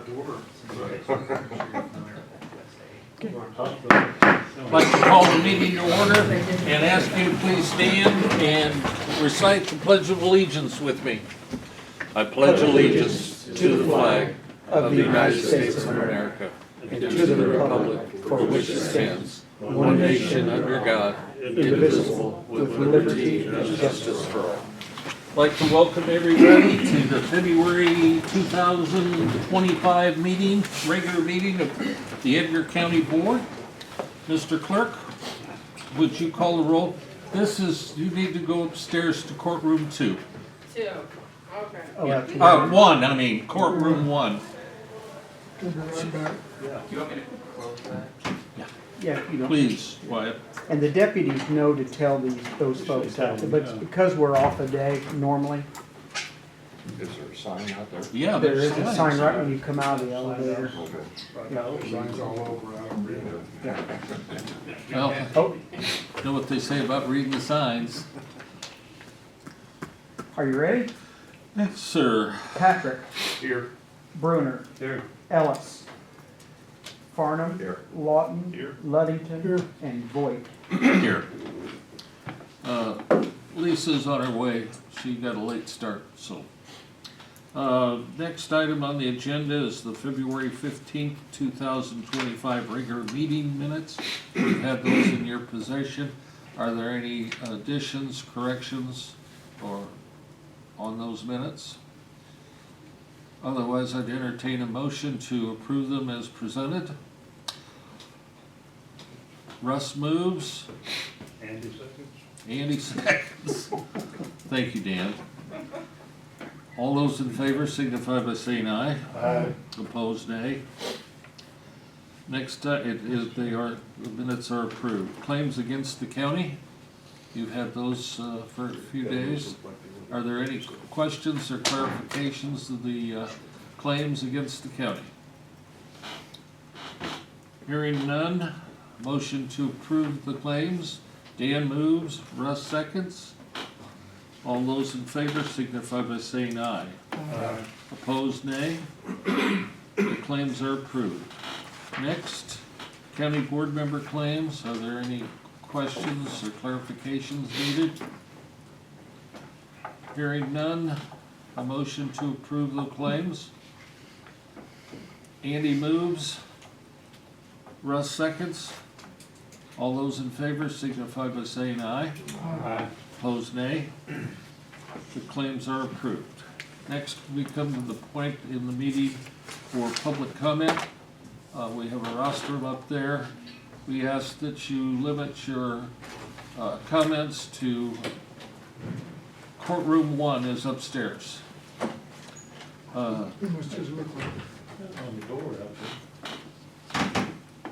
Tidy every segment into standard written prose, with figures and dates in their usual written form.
I'd like to call the meeting to order and ask you to please stand and recite the Pledge of Allegiance with me. I pledge allegiance to the flag of the United States of America and to the republic for which it stands, one nation under God, indivisible, with liberty and justice for all. I'd like to welcome everybody to the February 2025 meeting, regular meeting of the Edgar County Board. Mr. Clerk, would you call the roll? You need to go upstairs to courtroom 2. 2, okay. 1, courtroom 1. Do you want me to close that? Yeah, you know, Please, Wyatt. and the deputies know to tell those folks out there, but because we're off a day normally, Is there a sign out there? Yeah, there there's is a signs. sign right when you come out of the elevator. Signs all over, I don't read it. Well, Oh, know what they say about reading the signs. are you ready? Yes, sir. Patrick, Here. Bruner, Here. Ellis, Farnham, Here. Lawton, Here. Luddington, and Voigt. Here. Lisa's on her way. She got a late start, so. Next item on the agenda is the February 15th, 2025 regular meeting minutes. We've had those in your possession. Are there any additions, corrections, or on those minutes? Otherwise, I'd entertain a motion to approve them as presented. Russ moves. Andy seconds. Thank you, Dan. All those in favor signify by saying aye. Aye. Opposed, nay. Next, the minutes are approved. Claims against the county. You've had those for a few days. Are there any questions or clarifications of the claims against the county? Hearing none, motion to approve the claims. Dan moves, Russ seconds. All those in favor signify by saying aye. Aye. Opposed, nay. The claims are approved. Next, county board member claims. Are there any questions or clarifications needed? Hearing none, a motion to approve the claims. Andy moves. Russ seconds. All those in favor signify by saying aye. Aye. Opposed, nay. The claims are approved. Next, we come to the point in the meeting for public comment. We have a rostrum up there. We ask that you limit your comments to courtroom 1 is upstairs.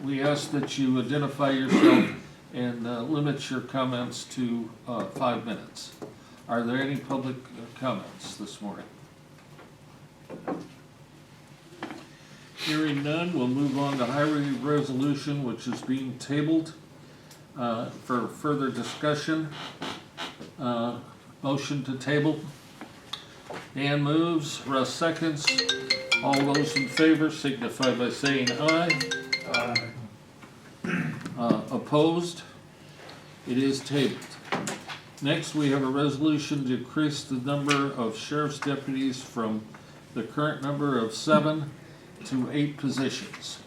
We ask that you identify yourself and limit your comments to 5 minutes. Are there any public comments this morning? Hearing none, we'll move on to highway resolution, which is being tabled for further discussion. Motion to table. Dan moves, Russ seconds. All those in favor signify by saying aye. Aye. Opposed? It is tabled. Next, we have a resolution to increase the number of sheriff's deputies from the current number of 7 to 8 positions.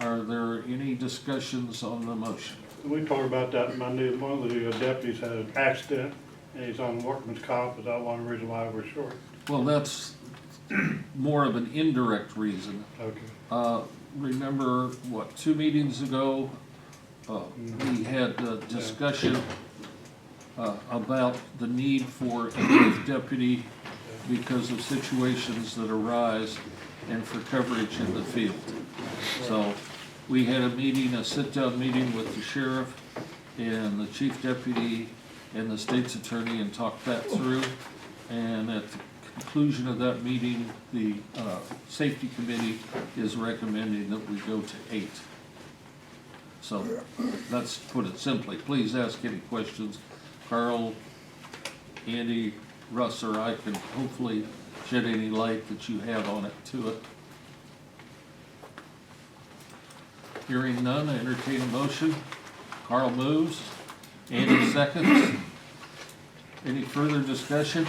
Are there any discussions on the motion? We talked about that Monday. One of the deputies had an accident and he's on workman's comp. Is that one reason why we're short? Well, that's more of an indirect reason. Okay. Remember, 2 meetings ago, we had a discussion about the need for a youth deputy because of situations that arise and for coverage in the field. So we had a meeting, a sit-down meeting with the sheriff and the chief deputy and the state's attorney and talked that through. And at the conclusion of that meeting, the safety committee is recommending that we go to 8. So let's put it simply. Please ask any questions. Carl, Andy, Russ, or I can hopefully shed any light that you have on it to it. Hearing none, I entertain a motion. Carl moves. Andy seconds. Any further discussion?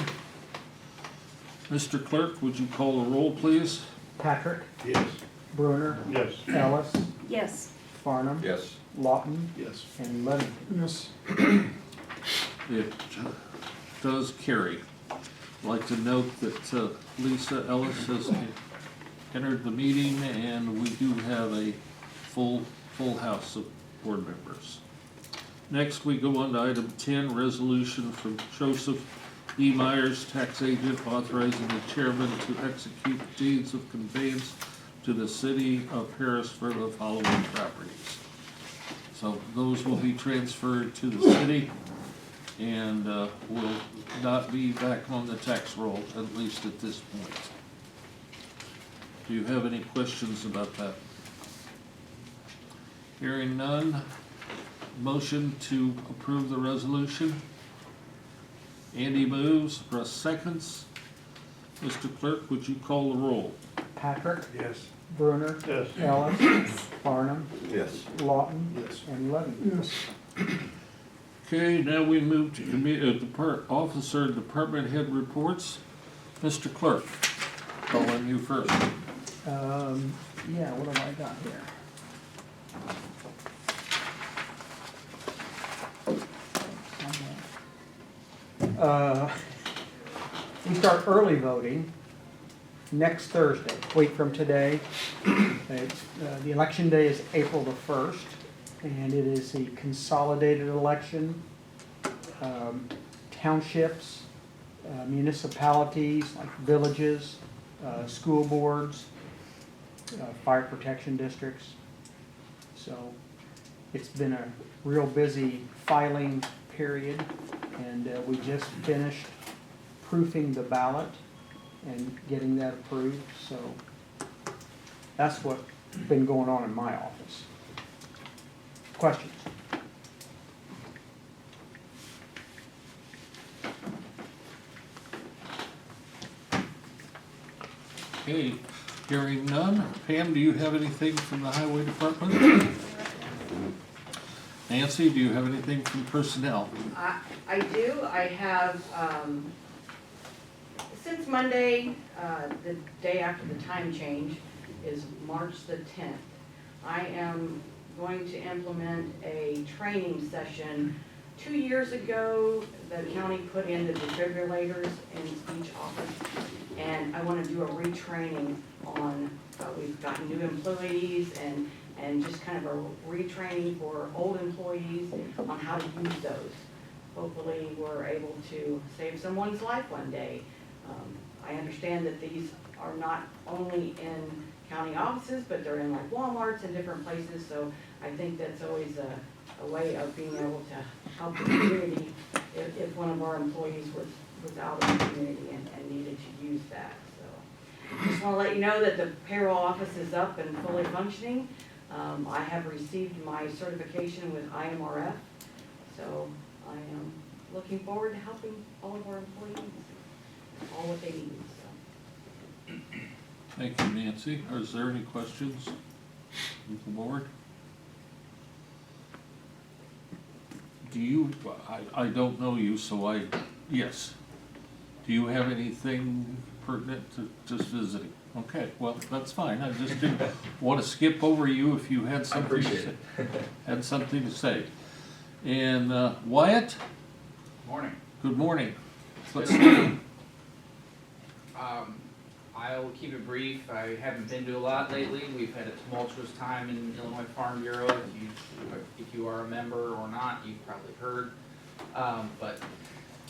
Mr. Clerk, would you call the roll, please? Patrick, Yes. Bruner, Yes. Ellis, Yes. Farnum, Yes. Lawton, Yes. and Leddy. Yes. It does carry. I'd like to note that Lisa Ellis has entered the meeting, and we do have a full house of board members. Next, we go on to item 10, resolution from Joseph E. Myers, tax agent, authorizing the chairman to execute deeds of conveyance to the city of Paris for the following properties. So those will be transferred to the city and will not be back on the tax roll, at least at this point. Do you have any questions about that? Hearing none, motion to approve the resolution. Andy moves, Russ seconds. Mr. Clerk, would you call the roll? Patrick, Yes. Bruner, Yes. Ellis, Farnum, Yes. Lawton, Yes. and Leddy. Yes. Okay, now we move to officer and department head reports. Mr. Clerk, calling you first. Yeah, what have I got here? We start early voting next Thursday, week from today. The election day is April the 1st, and it is the consolidated election. Townships, municipalities like villages, school boards, fire protection districts. So it's been a real busy filing period, and we just finished proofing the ballot and getting that approved. So that's what's been going on in my office. Questions? Okay, hearing none. Pam, do you have anything from the highway department? Nancy, do you have anything from personnel? I do, I have, since Monday, the day after the time change is March the 10th, I am going to implement a training session. 2 years ago, the county put in the defibrillators in each office, and I want to do a retraining on, we've gotten new employees and just kind of a retraining for old employees on how to use those. Hopefully, we're able to save someone's life one day. I understand that these are not only in county offices, but they're in like Walmarts and different places, so I think that's always a way of being able to help the community if one of our employees was out in the community and needed to use that. So just want to let you know that the payroll office is up and fully functioning. I have received my certification with IMRF, so I am looking forward to helping all of our employees, all what they need, so. Thank you, Nancy. Is there any questions from the board? Do you, I don't know you, so yes. Do you have anything pertinent to just visiting? Okay, well, that's fine. I just didn't want to skip over you if you had something to say. Had something to say. And Wyatt, Morning. good morning. Let's see. I'll keep it brief. I haven't been to a lot lately. We've had a tumultuous time in Illinois Farm Bureau. If you are a member or not, you've probably heard. But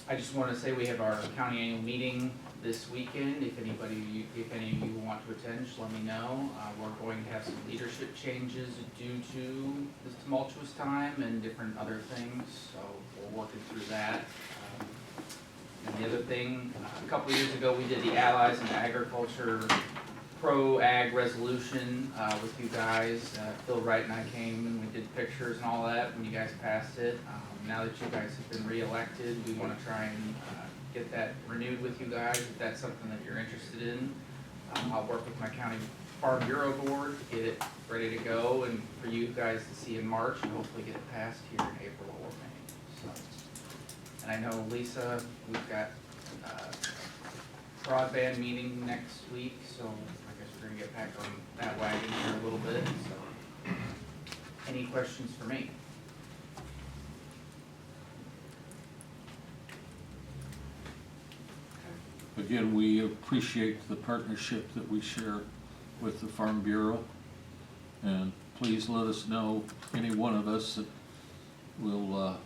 I just want to say we have our county annual meeting this weekend. If any of you want to attend, just let me know. We're going to have some leadership changes due to this tumultuous time and different other things, so we're working through that. And the other thing, a couple years ago, we did the Allies in Agriculture Pro-Ag resolution with you guys. Phil Wright and I came and we did pictures and all that when you guys passed it. Now that you guys have been re-elected, we want to try and get that renewed with you guys if that's something that you're interested in. I'll work with my county Farm Bureau Board, get it ready to go, and for you guys to see in March, and hopefully get it passed here in April or May, so. And I know Lisa, we've got, broadband meeting next week, so I guess we're gonna get back on that wagon here a little bit, so. Any questions for me? Again, we appreciate the partnership that we share with the Farm Bureau. And please let us know, any one of us, that will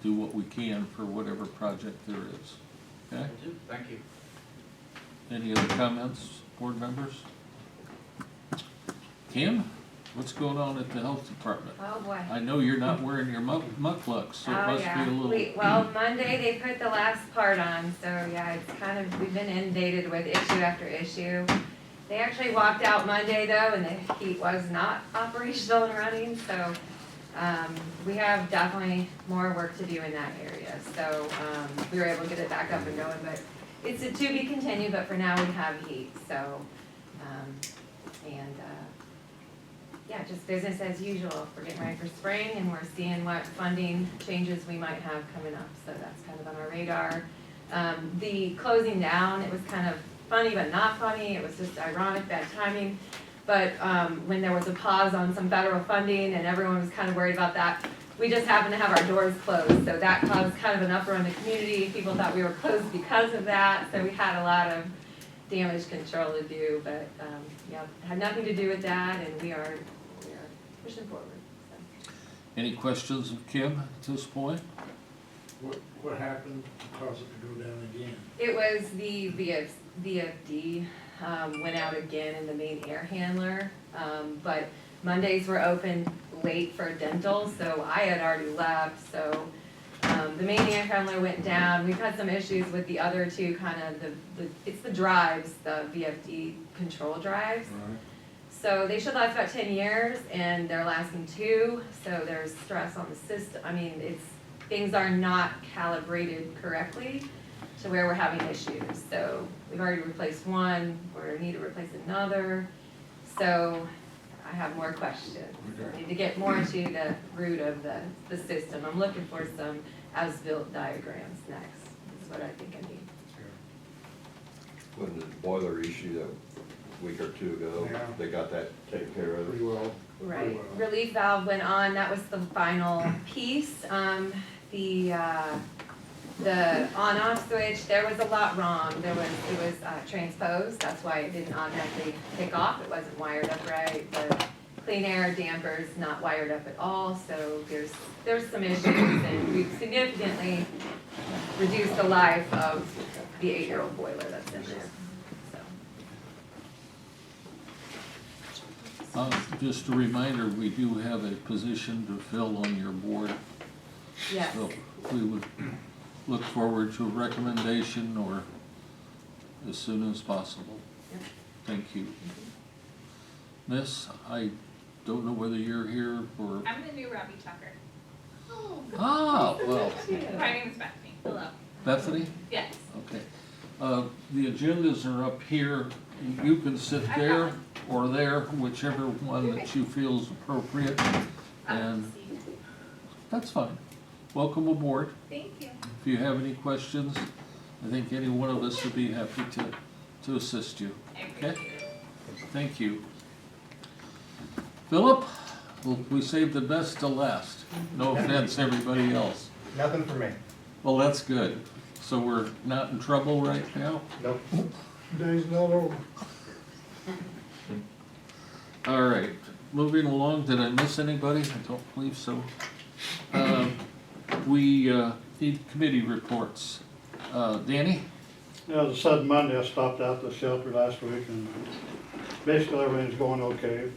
do what we can for whatever project there is. Okay? Will do. Thank you. Any other comments, board members? Kim, what's going on at the health department? Oh, boy. I know you're not wearing your mucklucks, so it Oh, must be yeah. a little. Well, Monday they put the last part on, so yeah, it's kind of, we've been inundated with issue after issue. They actually walked out Monday though, and the heat was not operational and running, so, we have definitely more work to do in that area. So, we were able to get it back up and going, but it's a to be continued, but for now we have heat, so, yeah, just business as usual. We're getting ready for spring and we're seeing what funding changes we might have coming up, so that's kind of on our radar. The closing down, it was kind of funny but not funny, it was just ironic, bad timing. But when there was a pause on some federal funding and everyone was kind of worried about that, we just happened to have our doors closed, so that caused kind of an uproar in the community. People thought we were closed because of that, so we had a lot of damage control to do, but yeah, had nothing to do with that, and we are pushing forward. So. Any questions of Kim at this point? What happened to cause it to go down again? It was the VFD went out again in the main air handler, but Mondays were open late for dental, so I had already left, so the main air handler went down. We've had some issues with the other two, kind of it's the drives, the VFD control drives. Right. So they should last about 10 years, and they're lasting 2, so there's stress on the system. I mean, things are not calibrated correctly to where we're having issues. So we've already replaced one, we need to replace another. So I have more questions. I need to get more to the root of the system. I'm looking for some as-built diagrams next, is what I think I need. When the boiler issue that week or two ago, Yeah. they got that taken care of. Pretty well. Right, relief valve went on, that was the final piece. The on-off switch, there was a lot wrong. It was transposed, that's why it didn't automatically kick off, it wasn't wired up right. The clean air damper's not wired up at all, so there's some issues, and we've significantly reduced the life of the 8-year-old boiler that's in there, so. Just a reminder, we do have a position to fill on your board. Yes. So we would look forward to a recommendation or as soon as possible. Yep. Thank you. Miss, I don't know whether you're here for, I'm the new Robbie Tucker. well, My name is Bethany. Hello. Bethany? Yes. Okay. The agendas are up here. You can sit there or there, whichever one that you feel is appropriate. And that's fine. Welcome aboard. Thank you. If you have any questions, I think any one of us would be happy to assist you. I appreciate Okay? it. Thank you. Philip, we saved the best to last. No offense, everybody else. Nothing for me. Well, that's good. So we're not in trouble right now? Nope. Day's not over. All right, moving along, did I miss anybody? I don't believe so. We need committee reports. Danny? Yeah, the sudden Monday, I stopped out the shelter last week, and basically everything's going okay.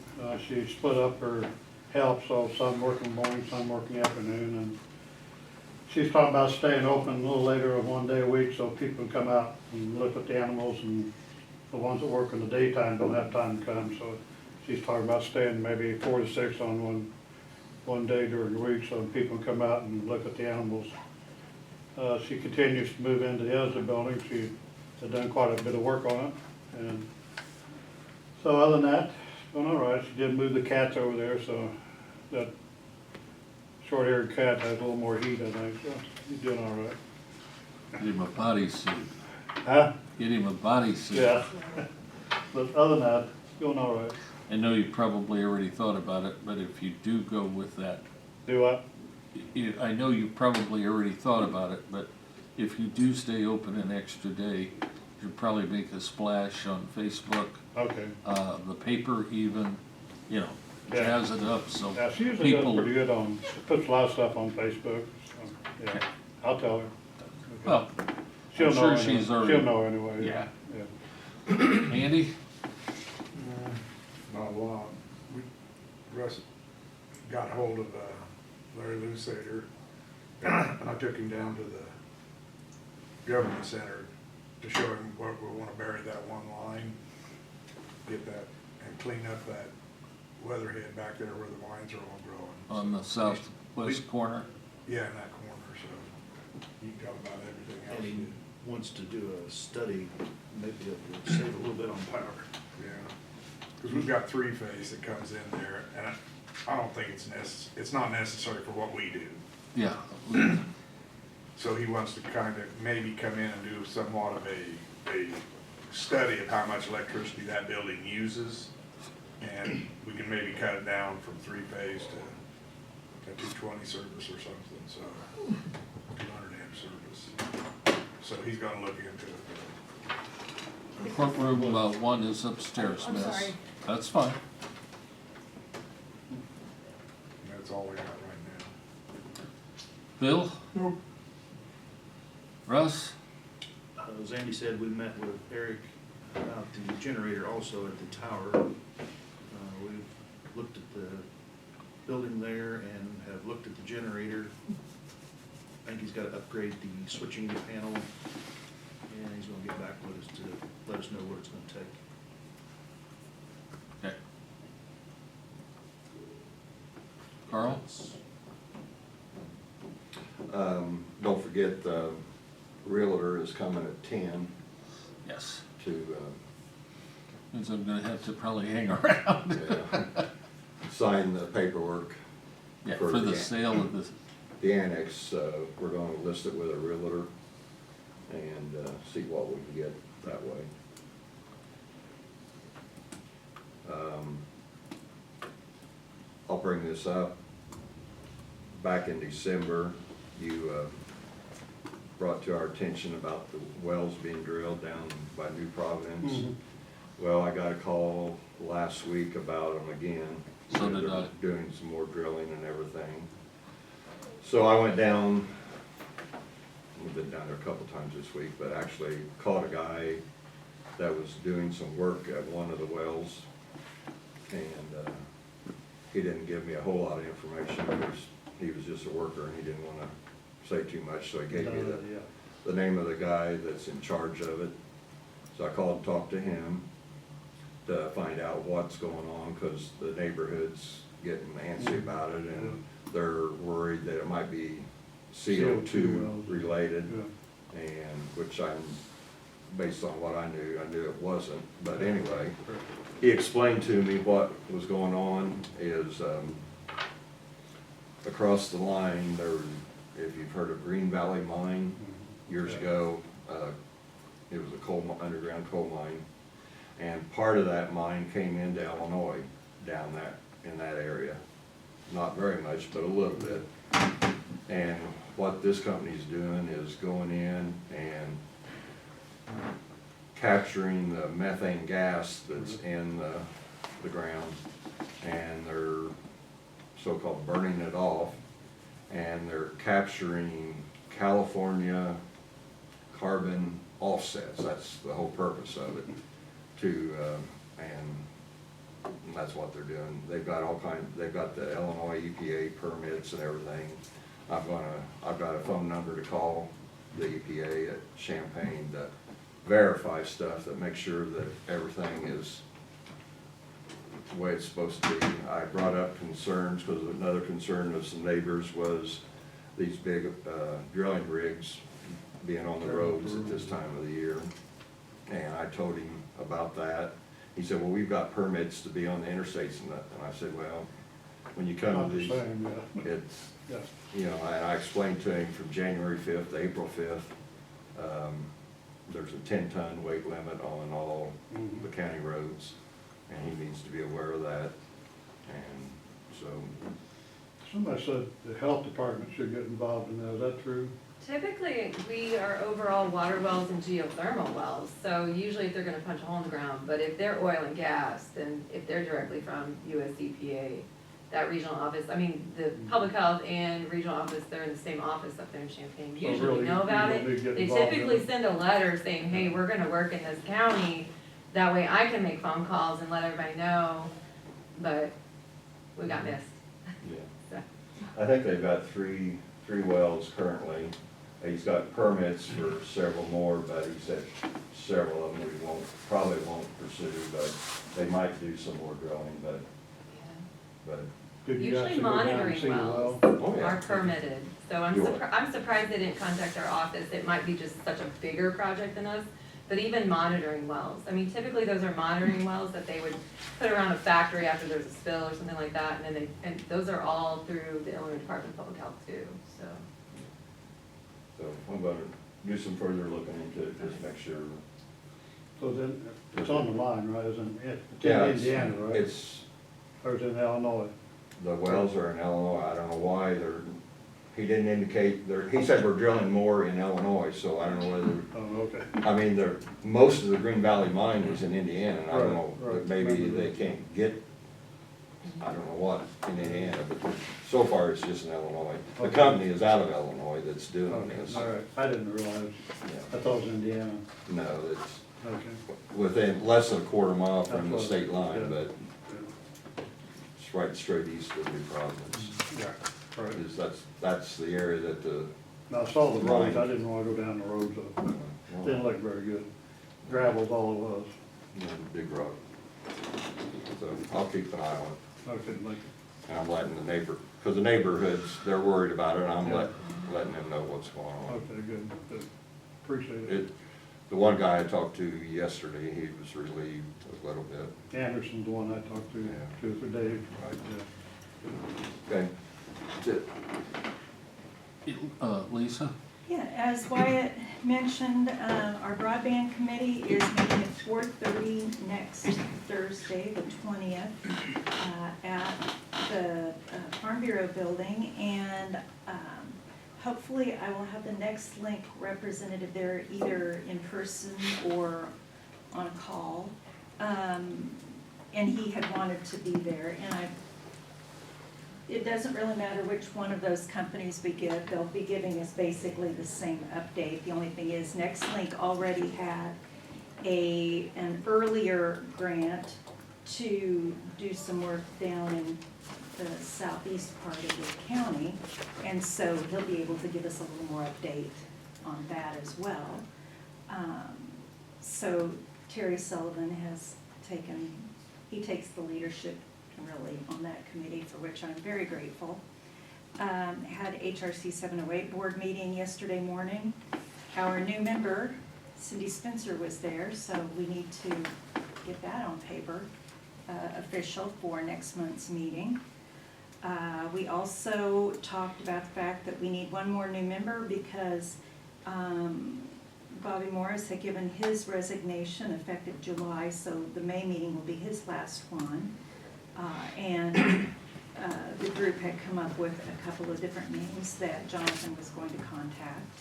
She split up her help, so some working morning, some working afternoon, and she's talking about staying open a little later, one day a week, so people can come out and look at the animals, and the ones that work in the daytime don't have time to come, so she's talking about staying maybe 4 to 6 on one day during the week, so people can come out and look at the animals. She continues to move into the other building. She had done quite a bit of work on it, and So other than that, it's going all right. She did move the cats over there, so that short-haired cat has a little more heat, I think, so he's doing all right. Get him a bodysuit. Huh? Get him a bodysuit. Yeah. But other than that, it's going all right. I know you probably already thought about it, but if you do go with that, Do what? I know you probably already thought about it, but if you do stay open an extra day, you'll probably make a splash on Facebook, Okay. the paper even, you know, Yeah. jazz it up so Yeah, she usually does people. pretty good on, she puts a lot of stuff on Facebook, so, yeah, I'll tell her. Well, She'll I'm know sure anyway. she's already- She'll know anyway. Yeah. Yeah. Andy? Not a lot. Russ got hold of Larry Lusader, and I took him down to the government center to show him what we wanna bury that one line, get that, and clean up that weatherhead back there where the lines are all growing. On the southwest corner? Yeah, in that corner, so you can talk about everything else. And he wants to do a study, maybe it will save a little bit on power. Yeah, because we've got three-phase that comes in there, and I don't think it's not necessary for what we do. Yeah. So he wants to kind of maybe come in and do somewhat of a study of how much electricity that building uses. And we can maybe cut it down from three-phase to a 220 service or something, so 200 amp service. So he's gonna look into it. Courtroom, one is upstairs, I'm miss. sorry. That's fine. That's all we got right now. Bill? Nope. Russ? As Andy said, we met with Eric about the generator also at the tower. We've looked at the building there and have looked at the generator. I think he's got to upgrade the switching panel, and he's gonna get back with us to let us know what it's gonna take. Okay. Carl? Don't forget, the realtor is coming at 10 Yes. to, Means I'm gonna have to probably hang around. sign the paperwork. Yeah, for the the- sale of the, The annex, we're gonna list it with a realtor and, see what we can get that way. I'll bring this up. Back in December, you, brought to our attention about the wells being drilled down by New Providence. Mhm. Well, I got a call last week about them again. So did They're I. Doing some more drilling and everything. So I went down, we've been down there a couple times this week, but actually caught a guy that was doing some work at one of the wells. And, he didn't give me a whole lot of information because he was just a worker and he didn't wanna say too much, so he gave me the name of the guy that's in charge of it. So I called and talked to him to find out what's going on, cause the neighborhood's getting antsy about it and they're worried that it might be CO2 related. Yeah. And, which I'm, based on what I knew it wasn't, but anyway, he explained to me what was going on is, across the line, there, if you've heard of Green Valley Mine, years ago, it was a underground coal mine, and part of that mine came into Illinois down in that area. Not very much, but a little bit. And what this company's doing is going in and capturing the methane gas that's in the ground, and they're so-called burning it off, and they're capturing California carbon offsets. That's the whole purpose of it. And that's what they're doing. They've got they've got the Illinois EPA permits and everything. I've got a phone number to call the EPA at Champaign to verify stuff, that make sure that everything is the way it's supposed to be. I brought up concerns, because another concern of some neighbors was these big drilling rigs being on the roads at this time of the year. And I told him about that, He said, well, we've got permits to be on the interstates and that, and I said, well, when you come Not to the these, same, yeah. it's, Yeah. you know, and I explained to him from January 5th to April 5th, there's a 10-ton weight limit on all the county roads, and he needs to be aware of that. And so, Somebody said the health department should get involved in that, is that true? Typically, we are overall water wells and geothermal wells, so usually if they're gonna punch a hole in the ground, but if they're oil and gas, then if they're directly from US EPA, that regional office, I mean, the public health and regional office, they're in the same office up there in Champaign, So usually really, know about you it. don't need to get They involved in typically it. send a letter saying, hey, we're gonna work in this county, that way I can make phone calls and let everybody know, but we got missed. yeah. So, I think they've got three wells currently. He's got permits for several more, but he said several of them we probably won't pursue, but they might do some more drilling, but, yeah. but, Did you Usually actually go down and monitoring see the wells well? Oh, yeah. are permitted, so You are. I'm surprised they didn't contact our office, it might be just such a bigger project than us, but even monitoring wells, I mean, typically those are monitoring wells that they would put around a factory after there's a spill or something like that, and then and those are all through the Illinois Department of Public Health too, so. so I'm gonna do some further looking into it, just make sure. So then, it's on the line, right, isn't it? It's Yeah, in Indiana, right? It's, Or is it in Illinois? the wells are in Illinois, I don't know why he didn't indicate, he said we're drilling more in Illinois, so I don't know whether, Oh, okay. I mean, most of the Green Valley mine is in Indiana, and I don't know, Right, right. maybe they can't get, I don't know what, in Indiana, but so far it's just in Illinois. The Okay. company is out of Illinois that's doing Okay, this. all right, I didn't realize, Yeah. I thought it was Indiana, No, it's okay. within less than a quarter mile from the That's what- state line, yeah. but it's right straight east of New Providence. Yeah, right. That's the area that the, Now, I saw the roads, I didn't wanna go down the roads, well, didn't look very good. Gravel's all it was. Big rock. So I'll keep an eye on it, Okay, like, and I'm letting the because the neighborhoods, they're worried about it, and I'm Yeah. letting them know what's going on. okay, good, good. Appreciate it. It, the one guy I talked to yesterday, he was relieved a little bit. Anderson's the one I talked to, Yeah. too, for Dave. Right. Yeah. Okay, that's it. Lisa? Yeah, as Wyatt mentioned, our broadband committee is meeting at 4:30 next Thursday, the 20th, at the Farm Bureau building, and hopefully I will have the Next Link representative there either in person or on a call. And he had wanted to be there, and it doesn't really matter which one of those companies we give, they'll be giving us basically the same update. The only thing is, NextLink already had an earlier grant to do some work down in the southeast part of the county, and so he'll be able to give us a little more update on that as well. So Terry Sullivan has he takes the leadership really on that committee, for which I'm very grateful. Had HRC 708 board meeting yesterday morning. Our new member, Cindy Spencer, was there, so we need to get that on paper, official for next month's meeting. We also talked about the fact that we need one more new member because Bobby Morris had given his resignation effective July, so the May meeting will be his last one. And the group had come up with a couple of different names that Jonathan was going to contact.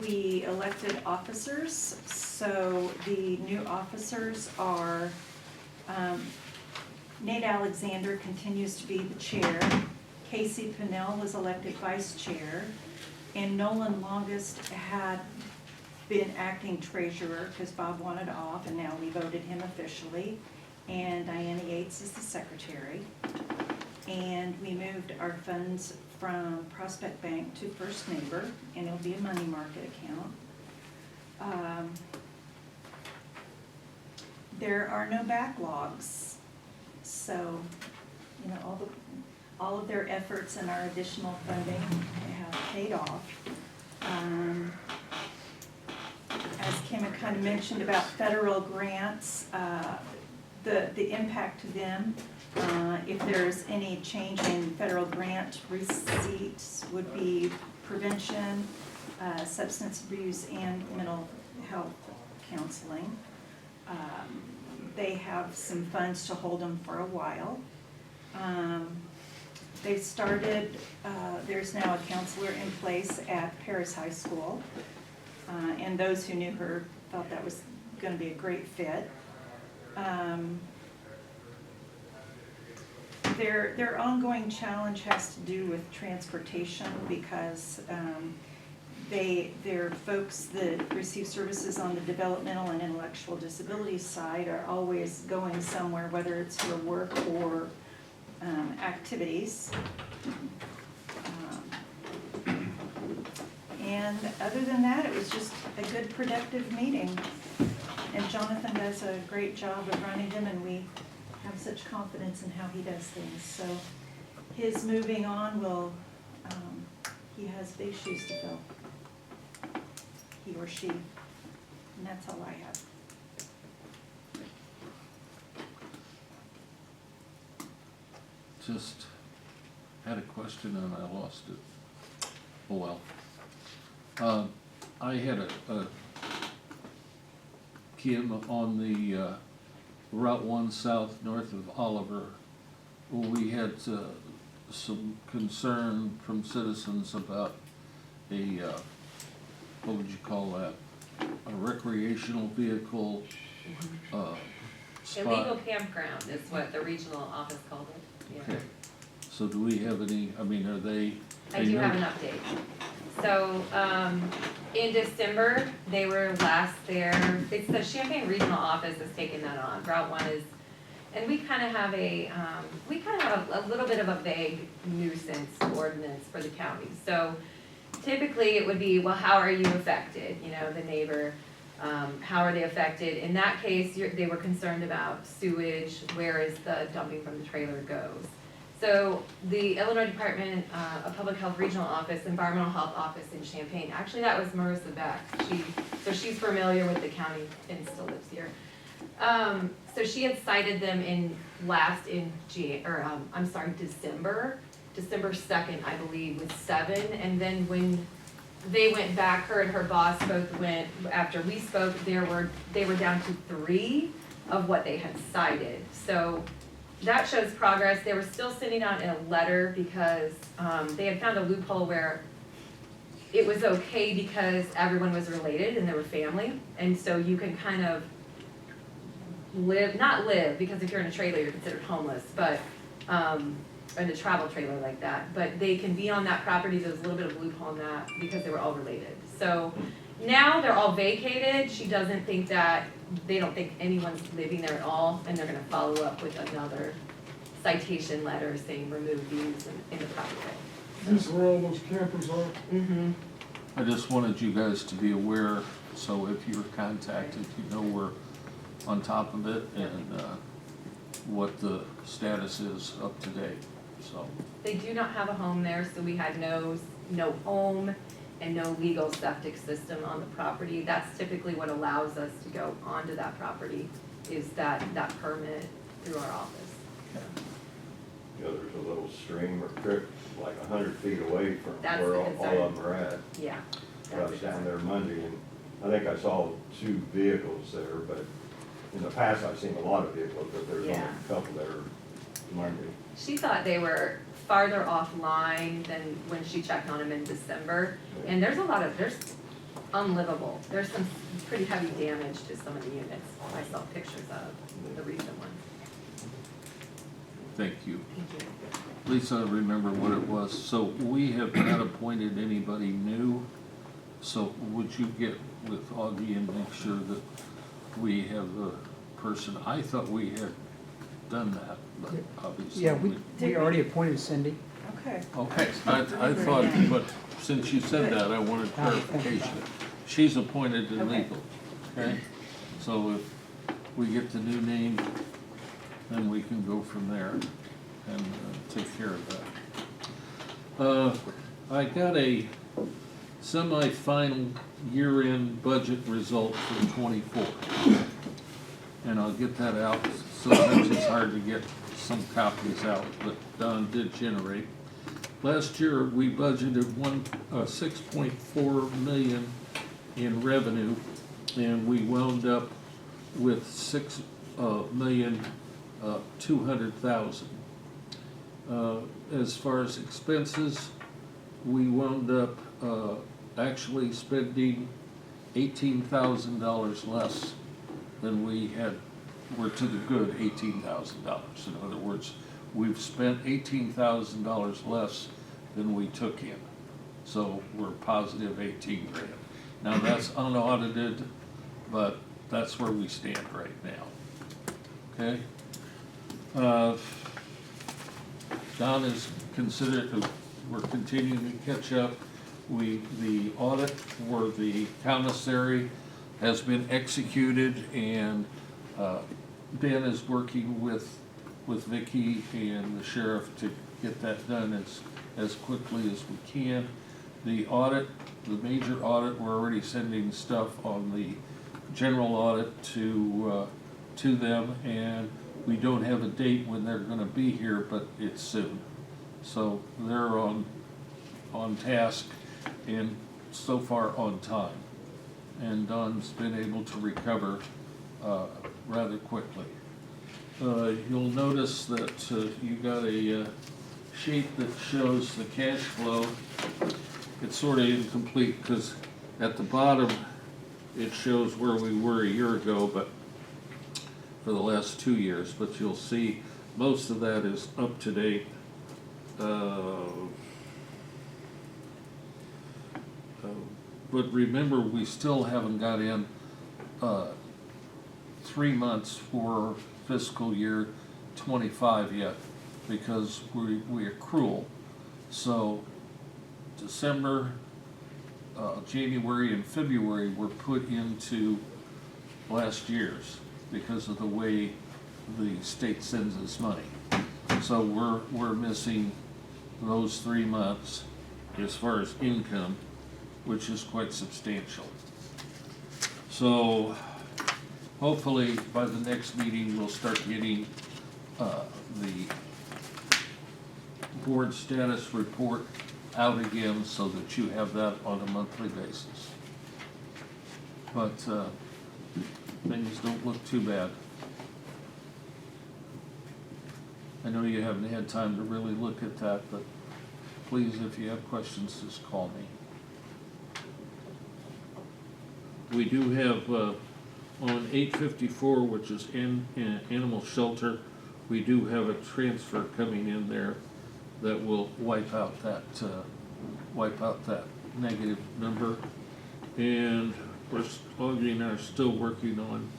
We elected officers, so the new officers are, Nate Alexander continues to be the chair, Casey Pennell was elected vice chair, and Nolan Longest had been acting treasurer because Bob wanted off, and now we voted him officially. And Diana Yates is the secretary. And we moved our funds from Prospect Bank to First Neighbor, and it'll be a money market account. There are no backlogs, so, you know, all of their efforts and our additional funding have paid off. As came and kind of mentioned about federal grants, the impact to them. If there's any change in federal grant receipts would be prevention, substance abuse, and mental health counseling. They have some funds to hold them for a while. They started, there's now a counselor in place at Paris High School. And those who knew her thought that was gonna be a great fit. Their ongoing challenge has to do with transportation because their folks that receive services on the developmental and intellectual disability side are always going somewhere, whether it's for work or activities. And other than that, it was just a good, productive meeting. And Jonathan does a great job of running them, and we have such confidence in how he does things. So his moving on will, he has big shoes to fill. He or she. And that's all I have. Just had a question and I lost it. Oh well. I had a Kim on the Route 1 South north of Oliver. We had some concern from citizens about a, what would you call that? A recreational vehicle spot. Illegal campground is what the regional office called it, yeah. Okay, so do we have any, I mean, are they? I do have an update. So, in December, they were last there, it's the Champaign Regional Office that's taking that on, Route 1 is, and we kind of have a little bit of a vague nuisance ordinance for the county. So typically it would be, well, how are you affected, you know, the neighbor, how are they affected? In that case, they were concerned about sewage, where is the dumping from the trailer goes. So the Illinois Department of Public Health Regional Office, Environmental Health Office in Champaign, actually that was Marissa Beck. So she's familiar with the county and still lives here. So she had cited them December 2nd, I believe, with 7. And then when they went back, her and her boss both went, after we spoke, they were down to 3 of what they had cited. So that shows progress. They were still sending out in a letter because they had found a loophole where it was okay because everyone was related and they were family. And so you can kind of not live, because if you're in a trailer, you're considered homeless, but in a travel trailer like that. But they can be on that property. There's a little bit of loophole in that because they were all related. So now they're all vacated. She doesn't think that, they don't think anyone's living there at all, and they're gonna follow up with another citation letter saying remove these in the proper way. This is where all those campers are. Mm-hmm. I just wanted you guys to be aware, so if you're contacted, you know we're on top of it and what the status is up to date, so. They do not have a home there, so we had no home and no legal septic system on the property. That's typically what allows us to go onto that property, is that permit through our office. You know, there's a little stream or creek like 100 feet away from That's where the all concern. of them are at. Yeah. I was down there Monday, and I think I saw 2 vehicles there, but in the past, I've seen a lot of vehicles, but there's only Yeah. a couple there Monday. She thought they were farther offline than when she checked on them in December. And there's unlivable. There's some pretty heavy damage to some of the units. I saw pictures of the recent ones. Thank you. Thank you. Lisa, remember what it was. So we have not appointed anybody new. So would you get with Augie and make sure that we have a person? I thought we had done that, but obviously. Yeah, we already appointed Cindy. Okay. Okay, I thought, but since you said that, I wanted clarification. She's appointed and Okay. legal, okay? So if we get the new name, then we can go from there and take care of that. I got a semi-final year-end budget result for '24. And I'll get that out. Sometimes it's hard to get some copies out, but Don did generate. Last year, we budgeted 6.4 million in revenue, and we wound up with 6,200,000. As far as expenses, we wound up actually spending $18,000 less than we had. We're to the good $18,000. In other words, we've spent $18,000 less than we took in. So we're positive 18 grand. Now that's unaudited, but that's where we stand right now. Okay? Don is considered, we're continuing to catch up. The audit for the commissary has been executed, and Ben is working with Vicki and the sheriff to get that done as quickly as we can. The audit, the major audit, we're already sending stuff on the general audit to them, and we don't have a date when they're gonna be here, but it's soon. So they're on task and so far on time. And Don's been able to recover rather quickly. You'll notice that you got a sheet that shows the cash flow. It's sort of incomplete because at the bottom it shows where we were a year ago, but for the last 2 years. But you'll see most of that is up to date. But remember, we still haven't got in 3 months for fiscal year 25 yet, because we accrual. So December, January, and February were put into last year's because of the way the state sends us money. So we're missing those 3 months as far as income, which is quite substantial. So hopefully by the next meeting, we'll start getting the board status report out again so that you have that on a monthly basis. But things don't look too bad. I know you haven't had time to really look at that, but please, if you have questions, just call me. We do have on 854, which is animal shelter, we do have a transfer coming in there that will wipe out that negative number. And Augie and I are still working on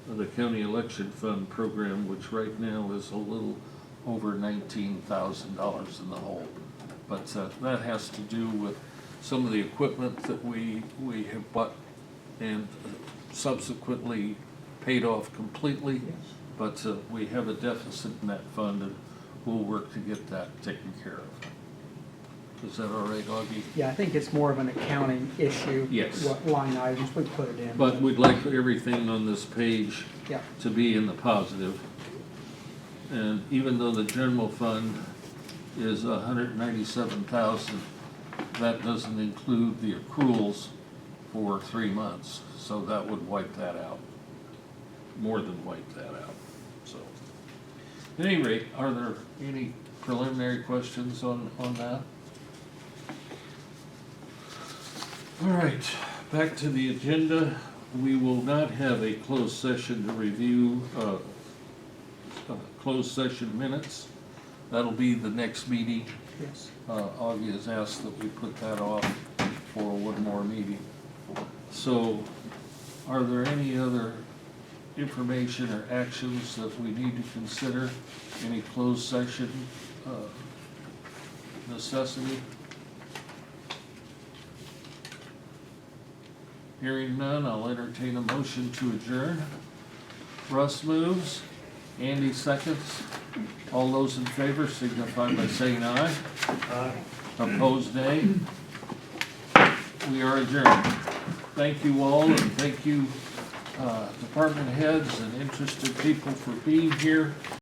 the county election fund program, which right now is a little over $19,000 in the hole. But that has to do with some of the equipment that we have bought and subsequently paid off completely. But we have a deficit in that fund, and we'll work to get that taken care of. Is that all right, Augie? Yeah, I think it's more of an accounting issue. Yes. What line items we put it in. But we'd like everything on this page Yeah. to be in the positive. And even though the general fund is 197,000, that doesn't include the accruals for 3 months. So that would wipe that out, more than wipe that out. So, at any rate, are there any preliminary questions on that? All right, back to the agenda. We will not have a closed session to review closed session minutes. That'll be the next meeting. Yes. Augie has asked that we put that off for one more meeting. So, are there any other information or actions that we need to consider? Any closed session necessity? Hearing none, I'll entertain a motion to adjourn. Russ moves. Andy seconds. All those in favor signify by saying aye. Aye. Opposed, nay. We are adjourned. thank you all, and thank you, department heads and interested people for being here.